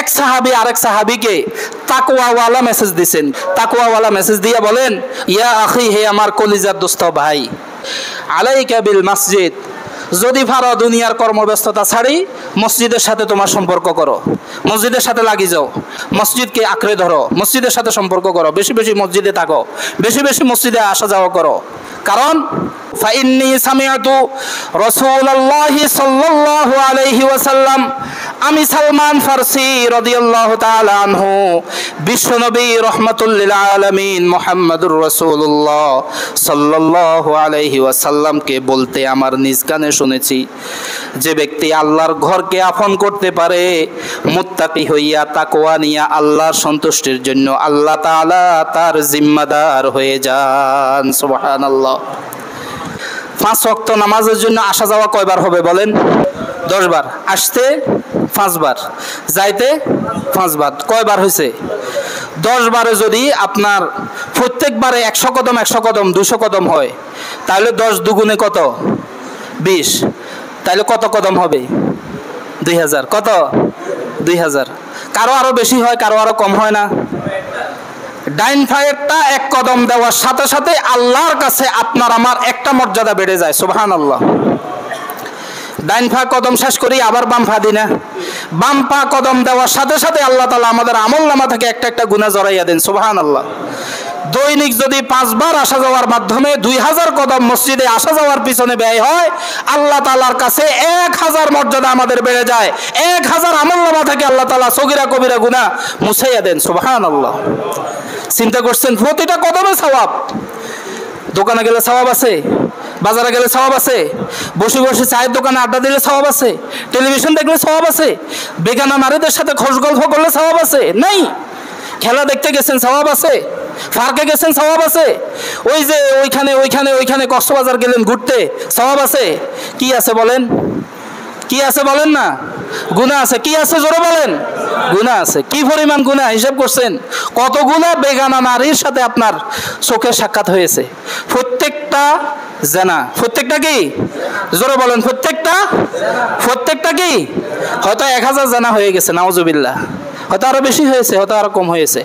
এক সাহাবী আরেক সাহাবীকে তাকওয়াওয়ালা মেসেজ দিয়েছেন। তাকওয়াওয়ালা মেসেজ দিয়ে বলেন, ইয়া আখি, হে আমার কলিজার দোস্ত ভাই, আলাইকা বিল মসজিদ, যদি পারো দুনিয়ার কর্মব্যস্ততা ছাড়ি মসজিদের সাথে তোমার সম্পর্ক করো, মসজিদের সাথে লাগি যাও, মসজিদকে আঁকড়ে ধরো, মসজিদের সাথে সম্পর্ক করো, বেশি বেশি মসজিদে থাকো, বেশি বেশি মসজিদে আসা যাওয়া করো। কারণ ফাইন্নী সামিআতু রাসূলুল্লাহি সাল্লাল্লাহু আলাইহি ওয়াসাল্লাম, আমি সালমান ফারসি রাদিয়াল্লাহু তাআলা আনহু বিশ্বনবী রাহমাতুল লিল আলামিন মুহাম্মাদুর রাসূলুল্লাহ সাল্লাল্লাহু আলাইহি ওয়াসাল্লামকে বলতে আমার নিজ কানে শুনেছি, যে ব্যক্তি আল্লাহর ঘরকে আপন করতে পারে মুত্তাকি হইয়া তাকওয়া নিয়া আল্লাহর সন্তুষ্টির জন্য আল্লাহ তাআলা তার জিম্মাদার হয়ে যান। সুবহানাল্লাহ। 5 ওয়াক্ত নামাজের জন্য আসা যাওয়া কয়বার হবে বলেন? 10 বার। আসতে 5 বার, যাইতে 5 বার। কয়বার হয়েছে? 10 বারে যদি আপনার প্রত্যেকবারে 100 কদম 100 কদম 200 কদম হয়, তাহলে 10 দুগুণে কত? 20। তাহলে কত কদম হবে? 2000। কত? 2000। কারো আরো বেশি হয়, কারো আরো কম হয় না? ডাইন পায়েরটা 1 কদম দেওয়ার সাথে সাথে আল্লাহর কাছে আপনার আমার একটা মর্যাদা বেড়ে যায়। সুবহানাল্লাহ। ডাইন পা কদম শেষ করি, আবার বাম পা দিই না? বাম পা কদম দেওয়ার সাথে সাথে আল্লাহ তাআলা আমাদের আমলনামা থেকে একটা একটা গুনাহ জড়াইয়া দেন। সুবহানাল্লাহ। দৈনিক যদি 5 বার আসা যাওয়ার মাধ্যমে 2000 কদম মসজিদে আসা যাওয়ার পিছনে ব্যয় হয়, আল্লাহ তাআলার কাছে 1000 মর্যাদা আমাদের বেড়ে যায়। 1000 আমলনামা থেকে আল্লাহ তাআলা সগীরা কবিরা গুনাহ মুছাইয়া দেন। সুবহানাল্লাহ। চিন্তা করছেন? প্রতিটা কদমে সওয়াব। দোকানে গেলে সওয়াব আছে, বাজারে গেলে সওয়াব আছে, বসে বসে চায়ের দোকানে আড্ডা দিলে সওয়াব আছে, টেলিভিশন দেখলে সওয়াব আছে, বেগানা নারীদের সাথে খোশ গল্প করলে সওয়াব আছে? নেই। খেলা দেখতে গেছেন, সওয়াব আছে। পার্কে গেছেন, সওয়াব আছে। ওই যে ওইখানে ওইখানে ওইখানে কক্সবাজার গেলেন ঘুরতে, সওয়াব আছে। কি আছে বলেন? কি আছে বলেন না? গুনাহ আছে। কি আছে জোরে বলেন? গুনাহ আছে। কি পরিমাণ গুনাহ হিসাব করছেন? কত গুনাহ বেগানা নারীর সাথে আপনার চোখের সাক্ষাৎ হয়েছে? প্রত্যেকটা জানা। প্রত্যেকটা কি? জোরে বলেন। প্রত্যেকটা কি? হয়তো 1000 জানা হয়ে গেছে, নাউজুবিল্লাহ। হয়তো আরো বেশি হয়েছে, হয়তো আরো কম হয়েছে।